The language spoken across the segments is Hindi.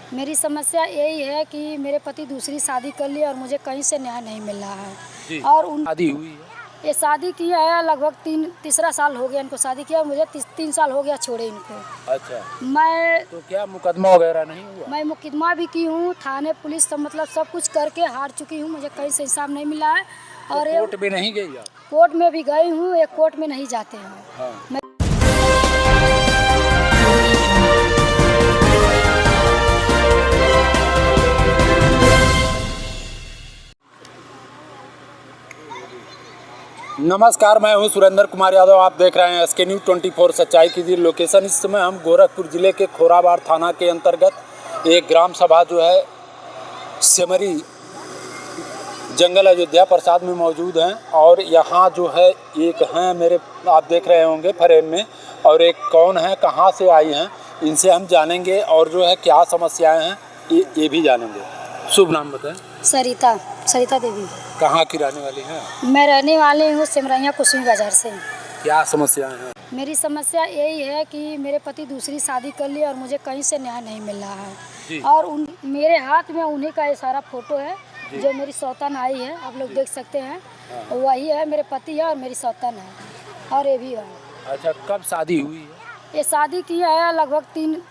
मेरी समस्या यही है कि मेरे पति दूसरी शादी कर लिए और मुझे कहीं से न्याय नहीं मिल रहा है। जी। और उन शादी हुई है? ये शादी किया है लगभग तीसरा साल हो गया इनको शादी किया, मुझे 3 साल हो गया छोड़े इनको। अच्छा, मैं तो क्या मुकदमा वगैरह नहीं हुआ? मैं मुकदमा भी की हूँ, थाने पुलिस सब मतलब सब कुछ करके हार चुकी हूँ, मुझे कहीं से इंसाफ नहीं मिला है। तो और कोर्ट भी नहीं गई आप? कोर्ट में भी गई हूँ, एक कोर्ट में नहीं जाते हैं। हाँ। नमस्कार, मैं हूं सुरेंद्र कुमार यादव। आप देख रहे हैं SK न्यूज़ 24 सच्चाई की लोकेशन। इस समय हम गोरखपुर ज़िले के खोराबाड़ थाना के अंतर्गत एक ग्राम सभा जो है सेमरी जंगल अयोध्या प्रसाद में मौजूद हैं। और यहाँ जो है एक हैं मेरे, आप देख रहे होंगे फ्रेम में, और एक कौन है, कहाँ से आई हैं, इनसे हम जानेंगे और जो है क्या समस्याएँ हैं ये भी जानेंगे। शुभ नाम बताएं। सरिता देवी। कहाँ की रहने वाली हैं? मैं रहने वाली हूँ सिमरैया कुसुमी बाजार से। क्या समस्याएं हैं? मेरी समस्या यही है कि मेरे पति दूसरी शादी कर लिए और मुझे कहीं से न्याय नहीं मिल रहा है। जी। और मेरे हाथ में उन्हीं का ये सारा फोटो है जो मेरी सौतन आई है, आप लोग देख सकते हैं। वही है, मेरे पति है और मेरी सौतन है और ये भी है। अच्छा, कब शादी हुई है? ये शादी किया है लगभग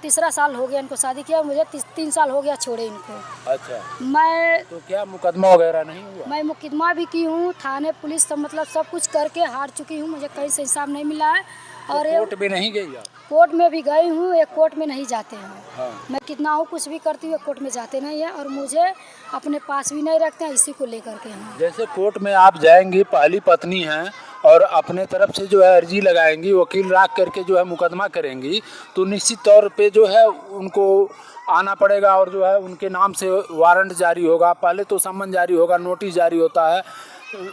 तीसरा साल हो गया इनको शादी किया, मुझे 3 साल हो गया छोड़े इनको। अच्छा, मैं तो क्या मुकदमा वगैरह नहीं हुआ? मैं मुकदमा भी की हूँ, थाने पुलिस सब मतलब सब कुछ करके हार चुकी हूँ, मुझे कहीं से इंसाफ नहीं मिला है। और तो कोर्ट भी नहीं गई आप? कोर्ट में भी गई हूँ, एक कोर्ट में नहीं जाते हैं। हाँ। मैं कितना हूँ कुछ भी करती हूँ, कोर्ट में जाते नहीं है और मुझे अपने पास भी नहीं रखते हैं, इसी को लेकर के हैं। जैसे कोर्ट में आप जाएंगी, पहली पत्नी हैं और अपने तरफ से जो है अर्जी लगाएंगी, वकील रख करके जो है मुकदमा करेंगी, तो निश्चित तौर पे जो है उनको आना पड़ेगा और जो है उनके नाम से वारंट जारी होगा। पहले तो सम्मन जारी होगा, नोटिस जारी होता है,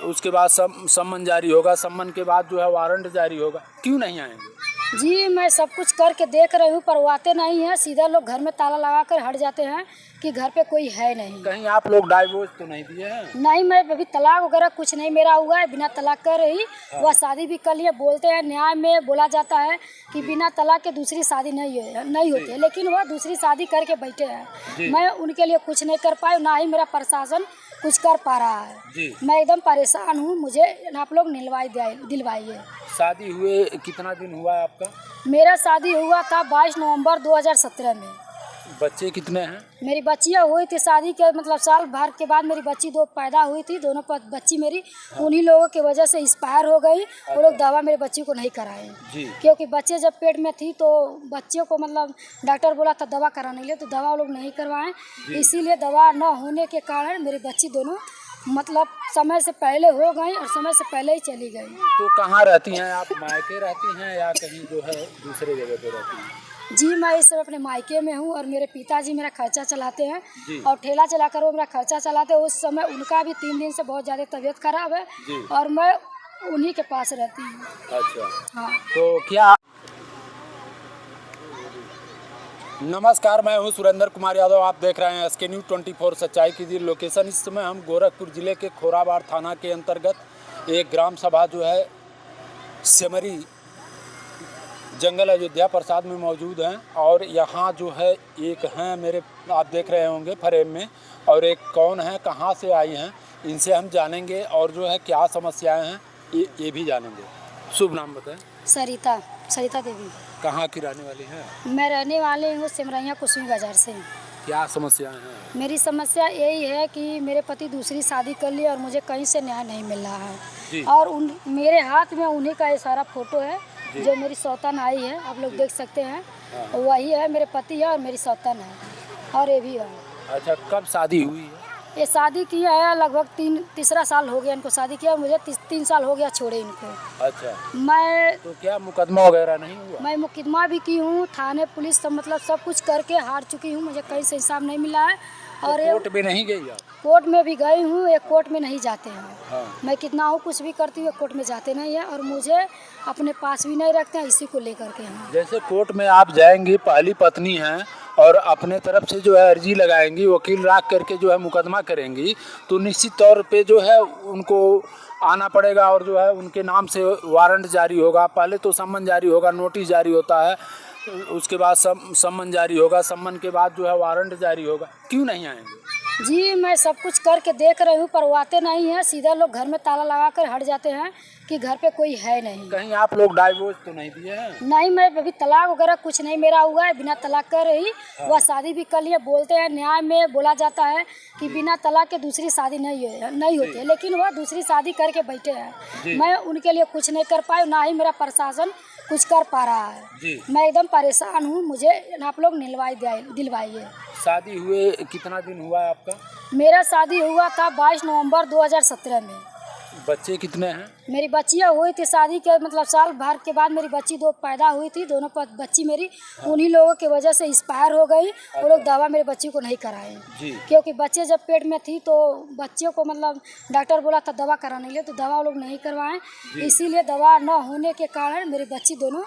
उसके बाद सम्मन जारी होगा, सम्मन के बाद जो है वारंट जारी होगा। क्यों नहीं आएंगे? जी, मैं सब कुछ करके देख रही हूँ पर वो आते नहीं हैं, सीधा लोग घर में ताला लगा कर हट जाते हैं कि घर पे कोई है नहीं। कहीं आप लोग डाइवोर्स तो नहीं दिए हैं? नहीं, मैं अभी तलाक वगैरह कुछ नहीं मेरा हुआ है, बिना तलाक कर रही। वह शादी भी कर लिए, बोलते हैं न्याय में बोला जाता है कि बिना तलाक के दूसरी शादी नहीं होती है, लेकिन वह दूसरी शादी करके बैठे हैं। मैं उनके लिए कुछ नहीं कर पाई, ना ही मेरा प्रशासन कुछ कर पा रहा है। मैं एकदम परेशान हूँ, मुझे आप लोग दिलवाइए। शादी हुए कितना दिन हुआ है आपका? मेरा शादी हुआ था 22 नवंबर 2017 में। बच्चे कितने हैं? मेरी बच्चियाँ हुई थी शादी के मतलब साल भर के बाद मेरी बच्ची 2 पैदा हुई थी। दोनों बच्ची मेरी उन्हीं लोगों की वजह से एक्सपायर हो गई। वो लोग दवा मेरे बच्ची को नहीं कराए, क्योंकि बच्चे जब पेट में थी तो बच्चियों को मतलब डॉक्टर बोला था दवा कराने के लिए, तो दवा वो लोग नहीं करवाएं। इसीलिए दवा न होने के कारण मेरी बच्ची दोनों मतलब समय से पहले हो गई और समय से पहले ही चली गई। तो कहाँ रहती हैं आप? मायके रहती हैं या कहीं जो है दूसरे जगह पे रहती हैं? जी, मैं इस समय अपने मायके में हूँ और मेरे पिताजी मेरा खर्चा चलाते हैं और ठेला चलाकर वो मेरा खर्चा चलाते हैं। उस समय उनका भी 3 दिन से बहुत ज़्यादा तबीयत खराब है और मैं उन्हीं के पास रहती हूँ। अच्छा, हाँ। तो क्या? नमस्कार, मैं हूं सुरेंद्र कुमार यादव। आप देख रहे हैं SK न्यूज़ 24 सच्चाई की लोकेशन। इस समय हम गोरखपुर ज़िले के खोराबाड़ थाना के अंतर्गत एक ग्राम सभा जो है सेमरी जंगल अयोध्या प्रसाद में मौजूद हैं। और यहाँ जो है एक हैं मेरे, आप देख रहे होंगे फ्रेम में, और एक कौन है, कहाँ से आई हैं, इनसे हम जानेंगे और जो है क्या समस्याएँ हैं ये भी जानेंगे। शुभ नाम बताएं। सरिता देवी। कहाँ की रहने वाली हैं? मैं रहने वाली हूँ सिमरैया कुसुमी बाजार से। क्या समस्याएं हैं? मेरी समस्या यही है कि मेरे पति दूसरी शादी कर लिए और मुझे कहीं से न्याय नहीं मिल रहा है। और मेरे हाथ में उन्हीं का ये सारा फोटो है जो मेरी सौतन आई है, आप लोग देख सकते हैं। वही है, मेरे पति है और मेरी सौतन है और ये भी है। अच्छा, कब शादी हुई है? ये शादी किया है लगभग तीसरा साल हो गया इनको शादी किया, मुझे 3 साल हो गया छोड़े इनको। अच्छा, मैं तो क्या मुकदमा वगैरह नहीं हुआ? मैं मुकदमा भी की हूँ, थाने पुलिस सब मतलब सब कुछ करके हार चुकी हूँ, मुझे कहीं से इंसाफ नहीं मिला है। और तो कोर्ट भी नहीं गई आप? कोर्ट में भी गई हूँ, एक कोर्ट में नहीं जाते हैं। हाँ। मैं कितना हूँ कुछ भी करती हूँ, कोर्ट में जाते नहीं है और मुझे अपने पास भी नहीं रखते हैं, इसी को लेकर के हैं। जैसे कोर्ट में आप जाएंगी, पहली पत्नी हैं और अपने तरफ से जो है अर्जी लगाएंगी, वकील रख करके जो है मुकदमा करेंगी, तो निश्चित तौर पे जो है उनको आना पड़ेगा और जो है उनके नाम से वारंट जारी होगा। पहले तो सम्मन जारी होगा, नोटिस जारी होता है, उसके बाद सम्मन जारी होगा, सम्मन के बाद जो है वारंट जारी होगा, क्यों नहीं आएंगे? जी मैं सब कुछ करके देख रही हूँ पर वो आते नहीं हैं, सीधा लोग घर में ताला लगा कर हट जाते हैं कि घर पे कोई है नहीं। कहीं आप लोग डाइवोर्स तो नहीं दिए हैं? नहीं, मैं अभी तलाक वगैरह कुछ नहीं मेरा हुआ है, बिना तलाक कर रही। वह शादी भी कर लिए, बोलते हैं न्याय में बोला जाता है कि बिना तलाक के दूसरी शादी नहीं होती है, लेकिन वह दूसरी शादी करके बैठे हैं। मैं उनके लिए कुछ नहीं कर पाई, ना ही मेरा प्रशासन कुछ कर पा रहा है। मैं एकदम परेशान हूँ, मुझे आप लोग दिलवाइए। शादी हुए कितना दिन हुआ है आपका? मेरा शादी हुआ था 22 नवंबर 2017 में। बच्चे कितने हैं? मेरी बच्चियाँ हुई थी शादी के मतलब साल भर के बाद मेरी बच्ची दो पैदा हुई थी। दोनों बच्ची मेरी उन्हीं लोगों की वजह से एक्सपायर हो गई। वो लोग दवा मेरे बच्ची को नहीं कराए, क्योंकि बच्चे जब पेट में थी तो बच्चे को मतलब डॉक्टर बोला था दवा कराने के लिए, तो दवा वो लोग नहीं करवाएं। इसीलिए दवा न होने के कारण मेरी बच्ची दोनों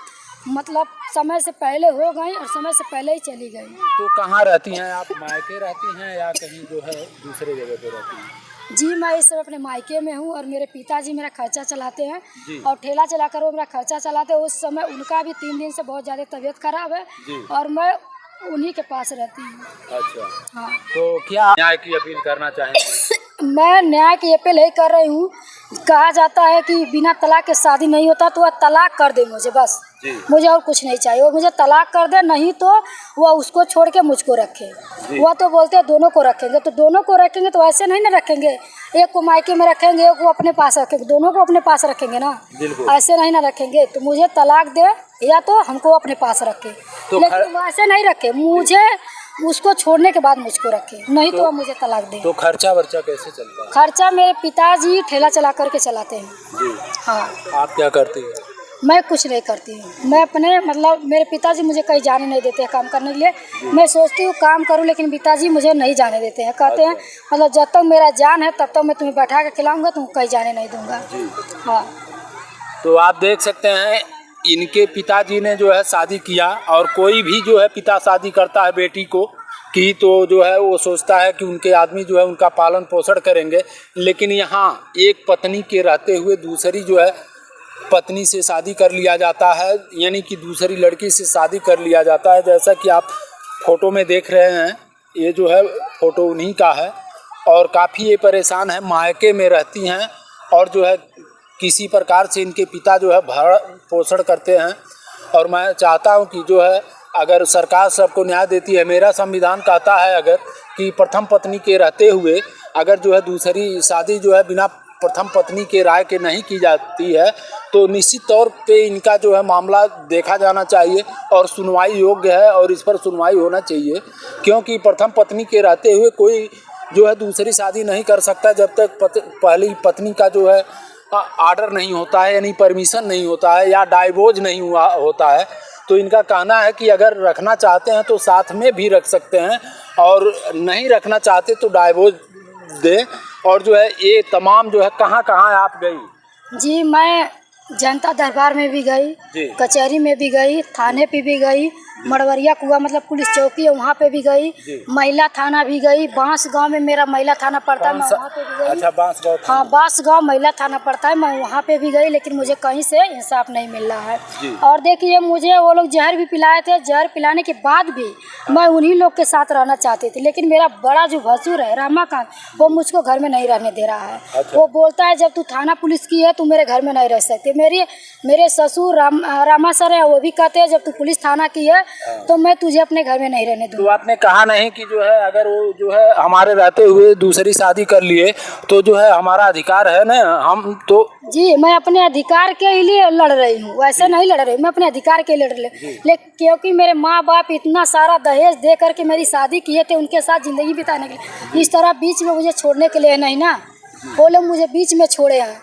मतलब समय से पहले हो गई और समय से पहले ही चली गई। तो कहाँ रहती हैं आप? मायके रहती हैं या कहीं जो है दूसरे जगह पे रहती हैं? जी मैं इस समय अपने मायके में हूँ और मेरे पिताजी मेरा खर्चा चलाते हैं और ठेला चलाकर वो मेरा खर्चा चलाते हैं। उस समय उनका भी 3 दिन से बहुत ज़्यादा तबीयत खराब है और मैं उन्हीं के पास रहती हूँ। अच्छा, हाँ। तो क्या न्याय की अपील करना चाहेंगे? मैं न्याय की अपील यही कर रही हूँ। कहा जाता है कि बिना तलाक के शादी नहीं होता, तो वह तलाक कर दे मुझे, बस मुझे और कुछ नहीं चाहिए। वो मुझे तलाक कर दे, नहीं तो वह उसको छोड़ के मुझको रखे। वह तो बोलते हैं दोनों को रखेंगे, तो दोनों को रखेंगे तो ऐसे नहीं ना रखेंगे, एक को मायके में रखेंगे एक को अपने पास रखेंगे, दोनों को अपने पास रखेंगे ना, ऐसे नहीं ना रखेंगे। तो मुझे तलाक दे या तो हमको अपने पास रखे, लेकिन वो ऐसे नहीं रखे, मुझे उसको छोड़ने के बाद मुझको रखे, नहीं तो मुझे तलाक दे। तो खर्चा वर्चा कैसे चलता है? खर्चा मेरे पिताजी ठेला चला करके चलाते हैं। हाँ। आप क्या करती हैं? मैं कुछ नहीं करती हूँ। मैं अपने मतलब मेरे पिताजी मुझे कहीं जाने नहीं देते हैं काम करने के लिए। मैं सोचती हूँ काम करूँ, लेकिन पिताजी मुझे नहीं जाने देते हैं। कहते हैं मतलब जब तक मेरा जान है तब तक मैं तुम्हें बैठा के खिलाऊंगा, तुम कहीं जाने नहीं दूंगा। हाँ। तो आप देख सकते हैं इनके पिताजी ने जो है शादी किया, और कोई भी जो है पिता शादी करता है बेटी को कि तो जो है वो सोचता है कि उनके आदमी जो है उनका पालन पोषण करेंगे, लेकिन यहाँ एक पत्नी के रहते हुए दूसरी जो है पत्नी से शादी कर लिया जाता है, यानी कि दूसरी लड़की से शादी कर लिया जाता है। जैसा कि आप फोटो में देख रहे हैं, ये जो है फोटो उन्हीं का है, और काफ़ी ये परेशान है, मायके में रहती हैं और जो है किसी प्रकार से इनके पिता जो है भरण पोषण करते हैं। और मैं चाहता हूं कि जो है अगर सरकार सबको न्याय देती है, मेरा संविधान कहता है अगर कि प्रथम पत्नी के रहते हुए अगर जो है दूसरी शादी जो है बिना प्रथम पत्नी के राय के नहीं की जाती है, तो निश्चित तौर पे इनका जो है मामला देखा जाना चाहिए और सुनवाई योग्य है, और इस पर सुनवाई होना चाहिए। क्योंकि प्रथम पत्नी के रहते हुए कोई जो है दूसरी शादी नहीं कर सकता जब तक पहली पत्नी का जो है आर्डर नहीं होता है, यानी परमिशन नहीं होता है या डाइवोर्स नहीं हुआ होता है। तो इनका कहना है कि अगर रखना चाहते हैं तो साथ में भी रख सकते हैं, और नहीं रखना चाहते तो डाइवोर्स दे। और जो है ये तमाम जो है कहाँ कहाँ आप गई? जी मैं जनता दरबार में भी गई, कचहरी में भी गई, थाने पे भी गई, मड़वरिया कुआ मतलब पुलिस चौकी है वहाँ पे भी गई, महिला थाना भी गई, बांस गांव में मेरा महिला थाना पड़ता है, मैं वहाँ पे भी गई। अच्छा, बांस गांव? हाँ, बांस गांव महिला थाना पड़ता है, मैं वहाँ पे भी गई, लेकिन मुझे कहीं से इंसाफ नहीं मिल रहा है। और देखिए मुझे वो लोग जहर भी पिलाए थे, जहर पिलाने के बाद भी मैं उन्हीं लोग के साथ रहना चाहती थी, लेकिन मेरा बड़ा जो भसुर है रमाकांत, वो मुझको घर में नहीं रहने दे रहा है। वो बोलता है जब तू थाना पुलिस की है तू मेरे घर में नहीं रह सकती। मेरे ससुर रामा सर है, वो भी कहते हैं जब तू पुलिस थाना की है तो मैं तुझे अपने घर में नहीं रहने दूँ। तो आपने कहा नहीं कि जो है अगर वो जो है हमारे रहते हुए दूसरी शादी कर लिए तो जो है हमारा अधिकार है ना, हम तो? जी मैं अपने अधिकार के लिए लड़ रही हूँ, वैसे नहीं लड़ रही, मैं अपने अधिकार के लिए लड़ रही, लेकिन क्योंकि मेरे माँ बाप इतना सारा दहेज दे करके मेरी शादी किए थे उनके साथ ज़िंदगी बिताने के लिए, इस तरह बीच में मुझे छोड़ने के लिए नहीं ना, वो लोग मुझे बीच में छोड़े हैं।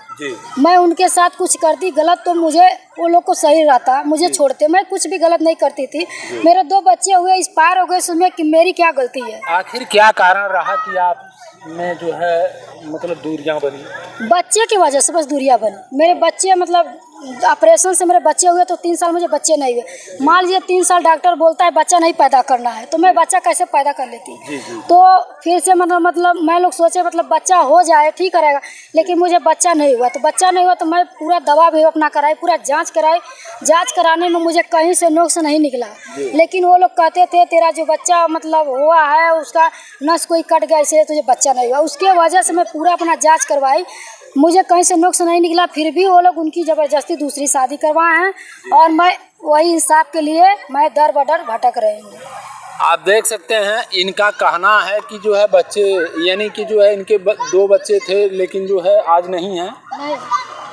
मैं उनके साथ कुछ करती गलत तो मुझे वो लोग को सही रहता, मुझे छोड़ते, मैं कुछ भी गलत नहीं करती थी। मेरे 2 बच्चे हुए एक्सपायर हो गए, उसमें कि मेरी क्या गलती है? आखिर क्या कारण रहा कि आप में जो है मतलब दूरियां बनी? बच्चे की वजह से बस दूरियां बनी। मेरे बच्चे मतलब ऑपरेशन से मेरे बच्चे हुए तो 3 साल मुझे बच्चे नहीं हुए। मान लीजिए 3 साल डॉक्टर बोलता है बच्चा नहीं पैदा करना है, तो मैं बच्चा कैसे पैदा कर लेती। तो फिर से मतलब मैं लोग सोचे मतलब बच्चा हो जाए ठीक रहेगा, लेकिन मुझे बच्चा नहीं हुआ। तो बच्चा नहीं हुआ तो मैं पूरा दवा भी अपना कराई, पूरा जाँच कराई। जाँच कराने में मुझे कहीं से नुक्स नहीं निकला, लेकिन वो लोग कहते थे तेरा जो बच्चा मतलब हुआ है उसका नस कोई कट गया, इसलिए तुझे बच्चा नहीं हुआ। उसके वजह से मैं पूरा अपना जाँच करवाई, मुझे कहीं से नुक्स नहीं निकला। फिर भी वो लोग उनकी ज़बरदस्ती दूसरी शादी करवाए हैं और मैं वही इंसाफ के लिए मैं दर बदर भटक रही हूँ। आप देख सकते हैं इनका कहना है कि जो है बच्चे यानी कि जो है इनके 2 बच्चे थे लेकिन जो है आज नहीं हैं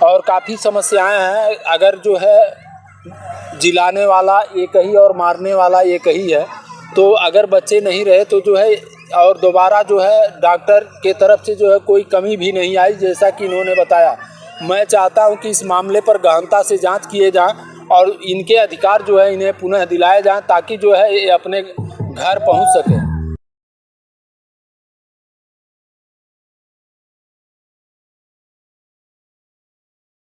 और काफ़ी समस्याएं हैं। अगर जो है जिलाने वाला एक ही और मारने वाला एक ही है, तो अगर बच्चे नहीं रहे तो जो है और दोबारा जो है डॉक्टर के तरफ से जो है कोई कमी भी नहीं आई जैसा कि इन्होंने बताया। मैं चाहता हूं कि इस मामले पर गहनता से जांच किए जाएं और इनके अधिकार जो है इन्हें पुनः दिलाए जाएं ताकि जो है ये अपने घर पहुंच सके।